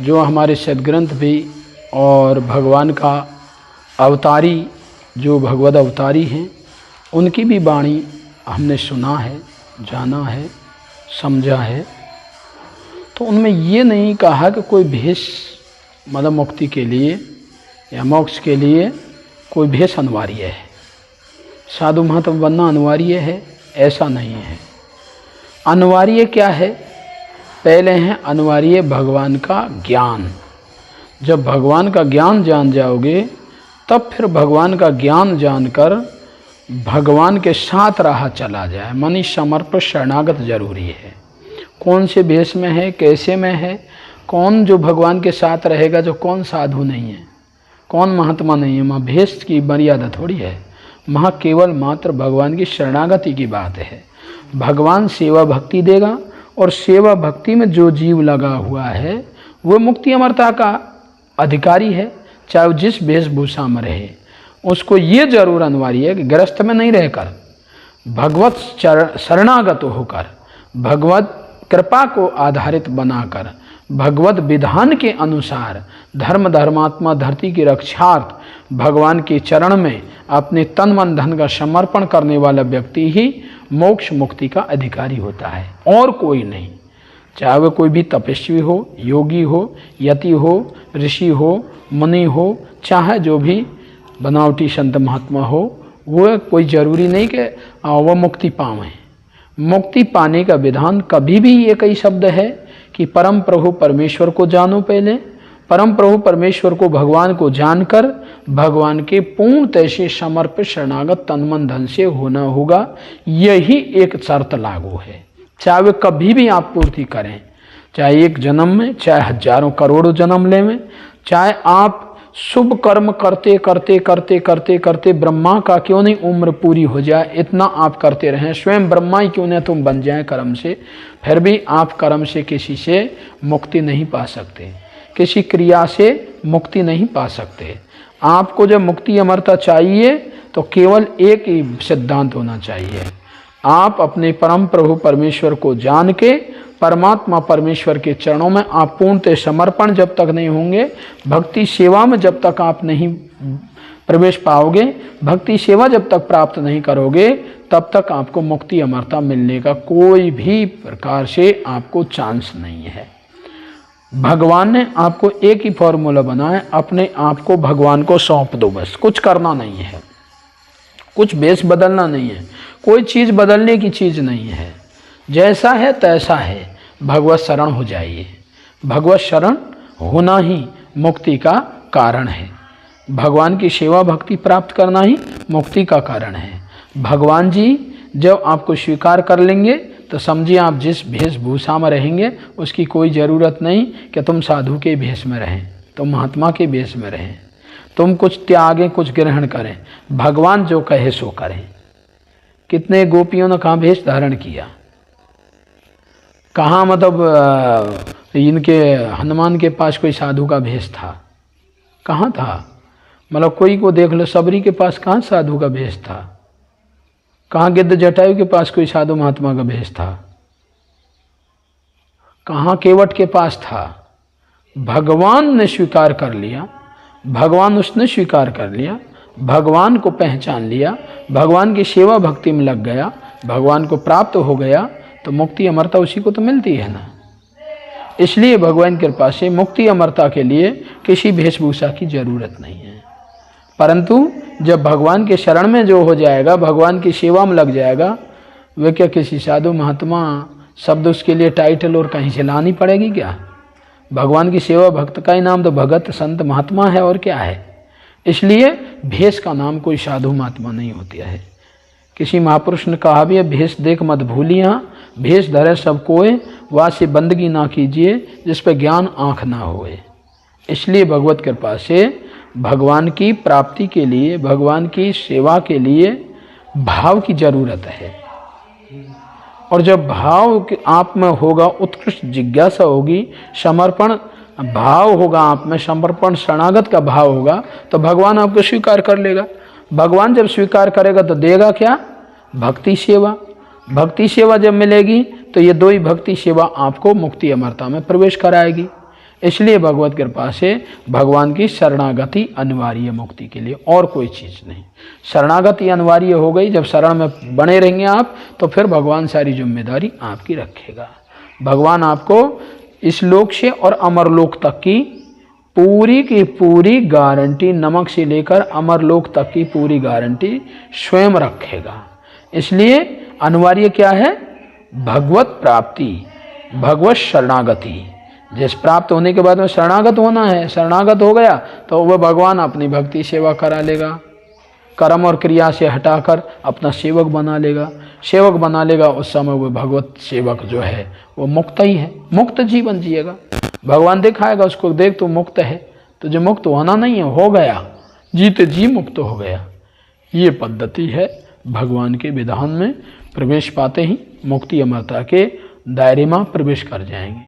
जो हमारे सदग्रंथ भी और भगवान का अवतारी जो भगवद अवतारी हैं उनकी भी वाणी हमने सुना है, जाना है, समझा है। तो उनमें ये नहीं कहा कि कोई भेष मतलब मुक्ति के लिए या मोक्ष के लिए कोई भेष अनिवार्य है, साधु महात्मा बनना अनिवार्य है, ऐसा नहीं है। अनिवार्य क्या है? पहले है अनिवार्य भगवान का ज्ञान। जब भगवान का ज्ञान जान जाओगे तब फिर भगवान का ज्ञान जानकर भगवान के साथ राह चला जाए। मनी समर्पण शरणागत जरूरी है। कौन से भेष में है, कैसे में है, कौन जो भगवान के साथ रहेगा, जो कौन साधु नहीं है, कौन महात्मा नहीं है। वहाँ भेष की मर्यादा थोड़ी है, वहाँ केवल मात्र भगवान की शरणागति की बात है। भगवान सेवा भक्ति देगा और सेवा भक्ति में जो जीव लगा हुआ है वो मुक्ति अमरता का अधिकारी है, चाहे वो जिस वेशभूषा में रहे। उसको ये जरूर अनिवार्य है कि गृहस्थ में नहीं रहकर भगवत शरणागत होकर, भगवत कृपा को आधारित बनाकर, भगवत विधान के अनुसार धर्म धर्मात्मा धरती की रक्षार्थ भगवान के चरण में अपने तन मन धन का समर्पण करने वाला व्यक्ति ही मोक्ष मुक्ति का अधिकारी होता है, और कोई नहीं। चाहे वह कोई भी तपस्वी हो, योगी हो, यति हो, ऋषि हो, मुनि हो, चाहे जो भी बनावटी संत महात्मा हो, वह कोई ज़रूरी नहीं कि वह मुक्ति पावें। मुक्ति पाने का विधान कभी भी एक ही शब्द है कि परम प्रभु परमेश्वर को जानो। पहले परम प्रभु परमेश्वर को, भगवान को जानकर भगवान के पूर्णतः से समर्पित शरणागत तन मन धन से होना होगा। यही एक शर्त लागू है, चाहे वे कभी भी आप पूर्ति करें, चाहे एक जन्म में, चाहे हजारों करोड़ों जन्म ले में, चाहे आप शुभ कर्म करते करते करते करते करते ब्रह्मा का क्यों नहीं उम्र पूरी हो जाए, इतना आप करते रहें, स्वयं ब्रह्मा ही क्यों न तुम बन जाए कर्म से, फिर भी आप कर्म से किसी से मुक्ति नहीं पा सकते, किसी क्रिया से मुक्ति नहीं पा सकते। आपको जब मुक्ति अमरता चाहिए तो केवल एक ही सिद्धांत होना चाहिए, आप अपने परम प्रभु परमेश्वर को जान के परमात्मा परमेश्वर के चरणों में आप पूर्णतः समर्पण जब तक नहीं होंगे, भक्ति सेवा में जब तक आप नहीं प्रवेश पाओगे, भक्ति सेवा जब तक प्राप्त नहीं करोगे, तब तक आपको मुक्ति अमरता मिलने का कोई भी प्रकार से आपको चांस नहीं है। भगवान ने आपको एक ही फॉर्मूला बनाया, अपने आप को भगवान को सौंप दो, बस कुछ करना नहीं है, कुछ भेष बदलना नहीं है, कोई चीज़ बदलने की चीज़ नहीं है, जैसा है तैसा है। भगवत शरण हो जाइए, भगवत शरण होना ही मुक्ति का कारण है। भगवान की सेवा भक्ति प्राप्त करना ही मुक्ति का कारण है। भगवान जी जब आपको स्वीकार कर लेंगे तो समझिए आप जिस वेशभूषा में रहेंगे उसकी कोई ज़रूरत नहीं कि तुम साधु के भेष में रहें, तुम महात्मा के भेष में रहें, तुम कुछ त्यागें, कुछ ग्रहण करें। भगवान जो कहे सो करें। कितने गोपियों ने कहाँ भेष धारण किया, कहाँ मतलब इनके हनुमान के पास कोई साधु का भेष था, कहाँ था? मतलब कोई को देख लो, सबरी के पास कहाँ साधु का भेष था, कहाँ गिद्ध जटायु के पास कोई साधु महात्मा का भेष था, कहाँ केवट के पास था? भगवान ने स्वीकार कर लिया, भगवान उसने स्वीकार कर लिया, भगवान को पहचान लिया, भगवान की सेवा भक्ति में लग गया, भगवान को प्राप्त हो गया, तो मुक्ति अमरता उसी को तो मिलती है ना। इसलिए भगवान की कृपा से मुक्ति अमरता के लिए किसी वेशभूषा की जरूरत नहीं है। परंतु जब भगवान के शरण में जो हो जाएगा, भगवान की सेवा में लग जाएगा, वे क्या किसी साधु महात्मा शब्द उसके लिए टाइटल और कहीं से लानी पड़ेगी क्या? भगवान की सेवा भक्त का ही नाम तो भगत संत महात्मा है, और क्या है। इसलिए भेष का नाम कोई साधु महात्मा नहीं होता है। किसी महापुरुष ने कहा भी है, भेष देख मत भूलिया, भेष धरे सब कोय, वासे बंदगी ना कीजिए, जिस पे ज्ञान आँख ना होए। इसलिए भगवत कृपा से भगवान की प्राप्ति के लिए, भगवान की सेवा के लिए भाव की जरूरत है। और जब भाव आप में होगा, उत्कृष्ट जिज्ञासा होगी, समर्पण भाव होगा आप में, समर्पण शरणागत का भाव होगा, तो भगवान आपको स्वीकार कर लेगा। भगवान जब स्वीकार करेगा तो देगा क्या? भक्ति सेवा। भक्ति सेवा जब मिलेगी तो ये दो ही भक्ति सेवा आपको मुक्ति अमरता में प्रवेश कराएगी। इसलिए भगवत कृपा से भगवान की शरणागति अनिवार्य है मुक्ति के लिए, और कोई चीज़ नहीं। शरणागति अनिवार्य हो गई, जब शरण में बने रहेंगे आप तो फिर भगवान सारी जिम्मेदारी आपकी रखेगा। भगवान आपको इस लोक से और अमरलोक तक की पूरी की पूरी गारंटी, नमक से लेकर अमरलोक तक की पूरी गारंटी स्वयं रखेगा। इसलिए अनिवार्य क्या है? भगवत प्राप्ति, भगवत शरणागति। जिस प्राप्त होने के बाद में शरणागत होना है, शरणागत हो गया तो वह भगवान अपनी भक्ति सेवा करा लेगा, कर्म और क्रिया से हटाकर अपना सेवक बना लेगा। सेवक बना लेगा उस समय वह भगवत सेवक जो है वो मुक्त ही है, मुक्त जीवन जिएगा। भगवान दिखाएगा उसको, देख तू मुक्त है, तुझे मुक्त होना नहीं है, हो गया, जीते जी मुक्त हो गया। ये पद्धति है भगवान के विधान में। प्रवेश पाते ही मुक्ति अमरता के दायरे में प्रवेश कर जाएंगे।